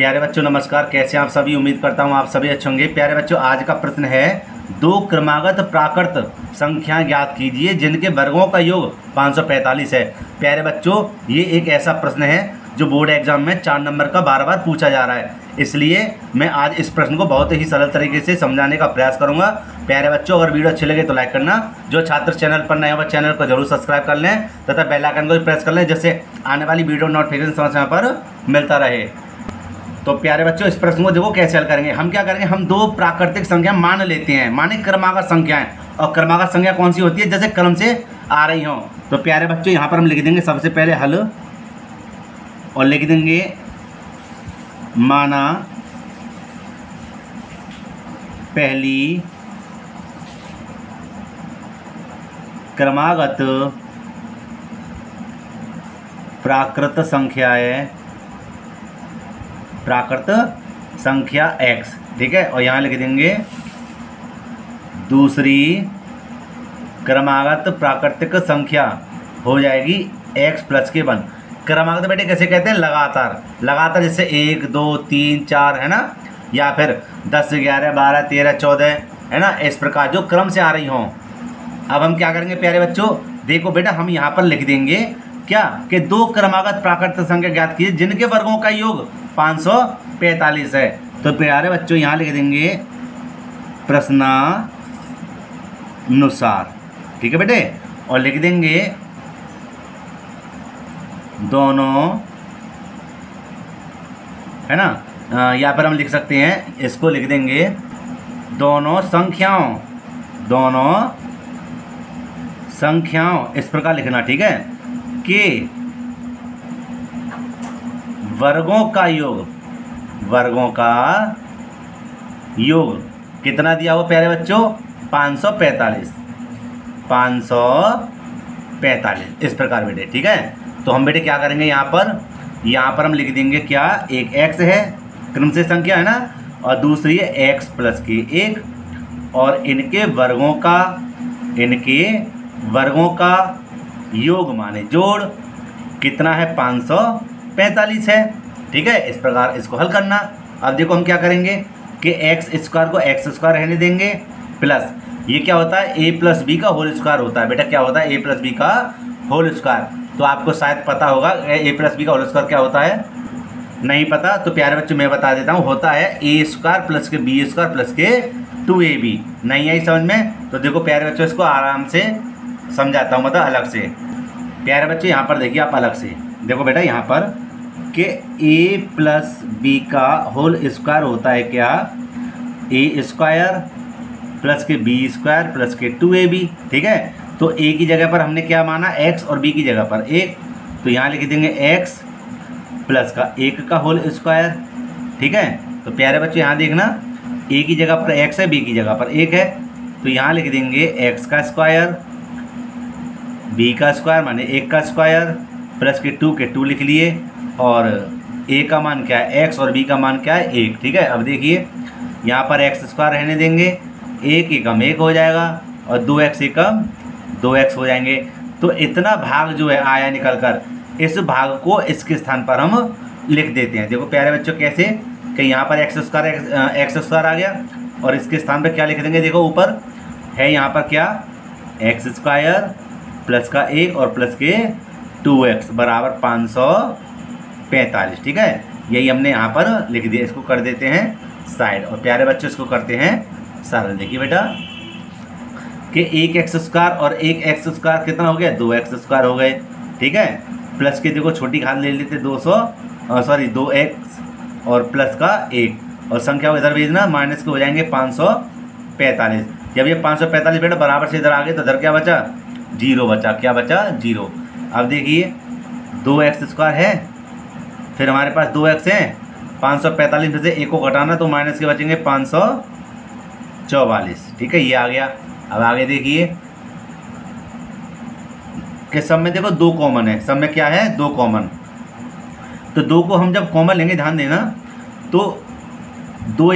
प्यारे बच्चों नमस्कार, कैसे हैं आप सभी। उम्मीद करता हूं आप सभी अच्छे होंगे। प्यारे बच्चों, आज का प्रश्न है दो क्रमागत प्राकृत संख्याएं ज्ञात कीजिए जिनके वर्गों का योग 545 है। प्यारे बच्चों, ये एक ऐसा प्रश्न है जो बोर्ड एग्जाम में 4 नंबर का बार बार पूछा जा रहा है, इसलिए मैं आज इस प्रश्न को बहुत ही सरल तरीके से समझाने का प्रयास करूंगा। प्यारे बच्चों, अगर वीडियो अच्छी लगे तो लाइक करना, जो छात्र चैनल पर नए हो चैनल को जरूर सब्सक्राइब कर लें तथा बेल आइकन को भी प्रेस कर लें, जिससे आने वाली वीडियो नोटिफिकेशन समय समय पर मिलता रहे। तो प्यारे बच्चों, इस प्रश्न को देखो कैसे हल करेंगे। हम क्या करेंगे, हम दो प्राकृतिक संख्या मान लेते हैं, माने क्रमागत संख्याएं। और क्रमागत संख्या कौन सी होती है, जैसे क्रम से आ रही हो। तो प्यारे बच्चों, यहाँ पर हम लिख देंगे सबसे पहले हल और लिख देंगे माना पहली क्रमागत प्राकृत संख्या x, ठीक है। और यहाँ लिख देंगे दूसरी क्रमागत प्राकृतिक संख्या हो जाएगी x प्लस के 1। क्रमागत बेटे कैसे कहते हैं, लगातार जैसे 1 2 3 4 है ना, या फिर 10 11 12 13 14 है ना, इस प्रकार जो क्रम से आ रही हों। अब हम क्या करेंगे प्यारे बच्चों, देखो बेटा, हम यहाँ पर लिख देंगे क्या कि दो क्रमागत प्राकृतिक संख्या ज्ञात कीजिए जिनके वर्गों का योग 545 है। तो प्यारे बच्चों, यहाँ लिख देंगे प्रश्नानुसार, ठीक है बेटे। और लिख देंगे दोनों, है ना, या फिर हम लिख सकते हैं, इसको लिख देंगे दोनों संख्याओं, इस प्रकार लिखना, ठीक है, कि वर्गों का योग कितना दिया हुआ प्यारे बच्चों, 545, इस प्रकार बेटे, ठीक है। तो हम बेटे क्या करेंगे, यहाँ पर हम लिख देंगे क्या, एक x है, क्रम से संख्या है ना, और दूसरी है x प्लस की 1, और इनके वर्गों का योग माने जोड़ कितना है, 545 है, ठीक है। इस प्रकार इसको हल करना। अब देखो हम क्या करेंगे कि x स्क्वायर को x स्क्वायर रहने देंगे, प्लस ये क्या होता है, a प्लस बी का होल स्क्वायर होता है बेटा, क्या होता है, a प्लस बी का होल स्क्वायर। तो आपको शायद पता होगा a प्लस बी का होल स्क्वायर क्या होता है, नहीं पता तो प्यारे बच्चों मैं बता देता हूँ, होता है a स्क्वायर प्लस के b स्क्वायर प्लस के 2ab। नहीं आई समझ में, तो देखो प्यारे बच्चों, इसको आराम से समझाता हूँ, मतलब अलग से। प्यारे बच्चों, यहाँ पर देखिए आप अलग से देखो बेटा, यहाँ पर कि a प्लस बी का होल स्क्वायर होता है क्या, a स्क्वायर प्लस के b स्क्वायर प्लस के 2ab, ठीक है। तो a की जगह पर हमने क्या माना, x, और b की जगह पर 1, तो यहाँ लिख देंगे x प्लस का 1 का होल स्क्वायर, ठीक है। तो प्यारे बच्चों, यहाँ देखना, a की जगह पर x है, b की जगह पर 1 है, तो यहाँ लिख देंगे x का स्क्वायर, b का स्क्वायर माने 1 का स्क्वायर, प्लस के 2 के 2 लिख लिए, और a का मान क्या है, x, और b का मान क्या है, 1, ठीक है। अब देखिए यहाँ पर x स्क्वायर रहने देंगे, 1 एकम 1 हो जाएगा, और 2x एकम 2x हो जाएंगे। तो इतना भाग जो है आया निकल कर, इस भाग को इसके स्थान पर हम लिख देते हैं। देखो प्यारे बच्चों कैसे, कि यहाँ पर x स्क्वायर आ गया, और इसके स्थान पर क्या लिख देंगे, देखो ऊपर है यहाँ पर क्या, x स्क्वायर प्लस का 1 और प्लस के 2x बराबर 545, ठीक है। यही हमने यहाँ पर लिख दिया, इसको कर देते हैं साइड। और प्यारे बच्चों, इसको करते हैं सरल। देखिए बेटा कि एक x स्क्वायर और एक x स्क्वायर कितना हो गया, 2x स्क्वायर हो गए, ठीक है। प्लस के देखो छोटी घात ले लेते 2x और प्लस का 1, और संख्या को इधर भेजना, माइनस के हो जाएंगे 545। जब ये 545 बेटा बराबर से इधर आ गए तो इधर क्या बचा, 0 बचा, क्या बचा, 0। अब देखिए 2x स्क्वायर है, फिर हमारे पास 2x है, 545 में से 1 को घटाना तो माइनस के बचेंगे 544, ठीक है, ये आ गया। अब आगे देखिए कि सब में देखो 2 कॉमन है, सब में क्या है, 2 कॉमन। तो 2 को हम जब कॉमन लेंगे, ध्यान देना, तो 2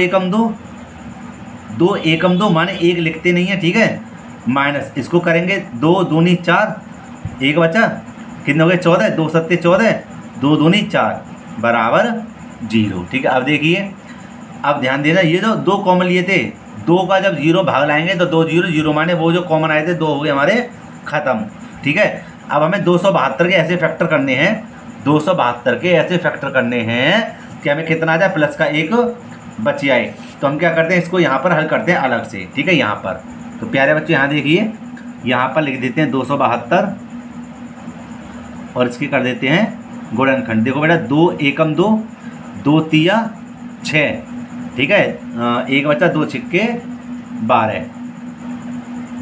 एकम 2 माने 1 लिखते नहीं है, ठीक है, माइनस इसको करेंगे 2 दूनी 4, 1 बचा, कितने हो गए 14, 2 सत्ते 14, 2 दूनी 4 बराबर 0। ठीक है, अब देखिए, अब ध्यान देना, ये जो 2 कॉमन लिए थे, 2 का जब 0 भाग लाएंगे तो 2 0 0 माने वो जो कॉमन आए थे 2 हो गए हमारे ख़त्म। ठीक है, अब हमें 272 के ऐसे फैक्टर करने हैं, 272 के ऐसे फैक्टर करने हैं कि हमें कितना आ जाए, प्लस का 1 बच जाए। तो हम क्या करते हैं, इसको यहाँ पर हल करते हैं अलग से। ठीक है, यहाँ पर तो प्यारे बच्चों यहाँ देखिए, यहाँ पर लिख देते हैं 272 और इसकी कर देते हैं गुणनखंड। देखो बेटा, 2 एकम 2, 2 तिया 6। ठीक है, 1 बचा, 2 छिक्के 12,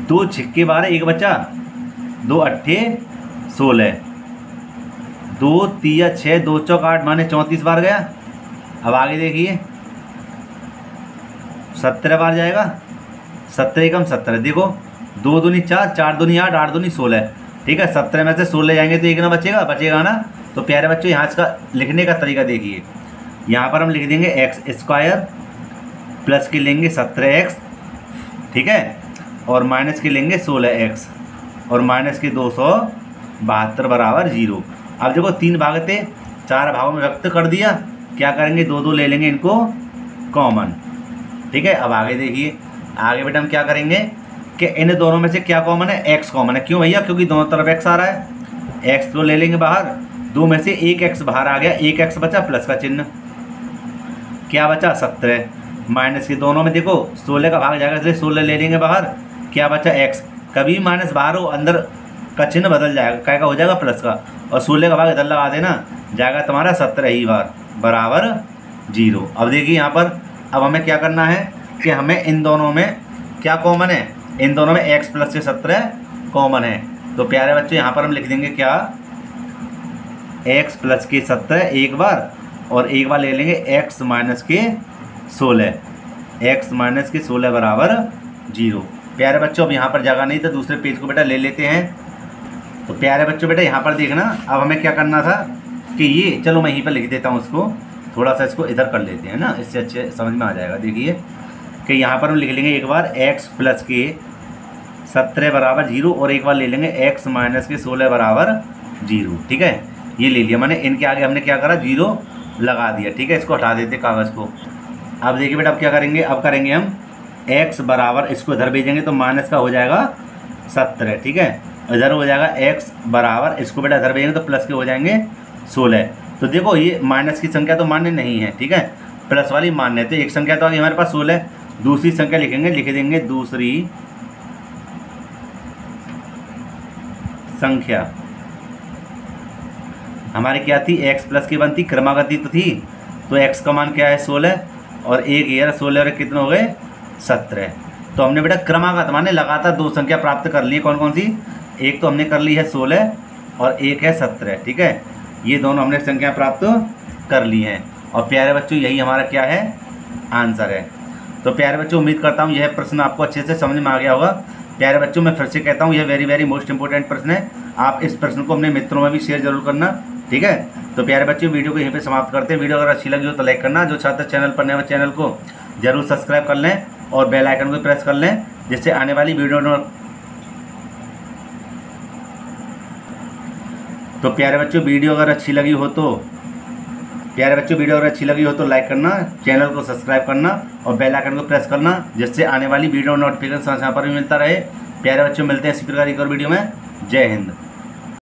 2 छिक्के 12, 1 बचा, 2 अट्ठे 16, 2 तिया 6, 2 चौक 8 माने 34 बार गया। अब आगे देखिए, 17 बार जाएगा, 17 एकम 17। देखो 2 दूनी 4, 4 दूनी 8, 8 दूनी 16। ठीक है, 17 में से 16 जाएंगे तो 1 ना बचेगा ना। तो प्यारे बच्चों यहाँ इसका लिखने का तरीका देखिए, यहाँ पर हम लिख देंगे x² प्लस की लेंगे 17x। ठीक है, और माइनस की लेंगे 16x और माइनस की 272 बराबर 0। अब देखो 3 भाग थे, 4 भागों में व्यक्त कर दिया। क्या करेंगे, 2 2 ले लेंगे इनको कॉमन। ठीक है, अब आगे देखिए, आगे बेटा हम क्या करेंगे कि इन दोनों में से क्या कॉमन है, x कॉमन है। क्यों भैया, क्योंकि दोनों तरफ x आ रहा है। x तो ले लेंगे बाहर, 2 में से 1 x बाहर आ गया, 1 x बचा, प्लस का चिन्ह, क्या बचा 17। माइनस के दोनों में देखो 16 का भाग जाएगा, इसलिए 16 ले लेंगे बाहर, क्या बचा x। कभी माइनस बाहर हो, अंदर का चिन्ह बदल जाएगा, क्या का हो जाएगा प्लस का, और 16 का भाग इधर लगा देना, जाएगा तुम्हारा 17 ही बार बराबर 0। अब देखिए यहाँ पर, अब हमें क्या करना है कि हमें इन दोनों में क्या कॉमन है, इन दोनों में x प्लस के 17 कॉमन है। तो प्यारे बच्चों यहाँ पर हम लिख देंगे क्या, x प्लस के 17 एक बार, और एक बार ले लेंगे x माइनस के 16, x माइनस के 16 बराबर 0। प्यारे बच्चों अब यहाँ पर जगह नहीं तो दूसरे पेज को बेटा ले लेते हैं। तो प्यारे बच्चों बेटा यहाँ पर देखना, अब हमें क्या करना था कि ये, चलो मैं यहीं पर लिख देता हूँ उसको, थोड़ा सा इसको इधर कर लेते हैं ना, इससे अच्छे समझ में आ जाएगा। देखिए कि यहाँ पर हम लिख लेंगे एक बार x प्लस के 17 बराबर 0 और एक बार ले लेंगे x माइनस के 16 बराबर 0। ठीक है, ये ले लिया मैंने, इनके आगे हमने क्या करा, 0 लगा दिया। ठीक है, इसको हटा देते कागज़ को। अब देखिए बेटा, अब क्या करेंगे, अब करेंगे हम x बराबर, इसको इधर भेजेंगे तो माइनस का हो जाएगा 17। ठीक है, इधर हो जाएगा x बराबर, इसको बेटा इधर भेजेंगे तो प्लस के हो जाएंगे 16। तो देखो ये माइनस की संख्या तो मान्य नहीं है, ठीक है, प्लस वाली मान्य है। तो एक संख्या तो आ गई हमारे पास 16, दूसरी संख्या लिखेंगे, लिख देंगे दूसरी संख्या हमारी क्या थी, x प्लस की बनती, क्रमागति तो थी, तो x का मान क्या है 16 और 1 ये 16 और कितने हो गए 17। तो हमने बेटा क्रमागत माने लगातार 2 संख्या प्राप्त कर ली। कौन कौन सी, एक तो हमने कर ली है 16 और एक है 17। ठीक है, ये दोनों हमने संख्या प्राप्त कर ली हैं। और प्यारे बच्चों यही हमारा क्या है, आंसर है। तो प्यारे बच्चों उम्मीद करता हूँ यह प्रश्न आपको अच्छे से समझ में आ गया होगा। प्यारे बच्चों मैं फिर से कहता हूँ, यह वेरी मोस्ट इंपॉर्टेंट प्रश्न है। आप इस प्रश्न को अपने मित्रों में भी शेयर जरूर करना। ठीक है, तो प्यारे बच्चों वीडियो को यहीं पे समाप्त करते हैं। वीडियो अगर अच्छी लगी हो तो लाइक करना, जो छात्र चैनल पर नए चैनल को जरूर सब्सक्राइब कर लें और बेल आइकन को प्रेस कर लें, जिससे आने वाली वीडियो तो प्यारे बच्चों वीडियो अगर अच्छी लगी हो तो लाइक करना, चैनल को सब्सक्राइब करना और बेल आइकन को प्रेस करना, जिससे आने वाली वीडियो नोटिफिकेशन यहाँ पर भी मिलता रहे। प्यारे बच्चों मिलते हैं इसी प्रकार एक और वीडियो में। जय हिंद।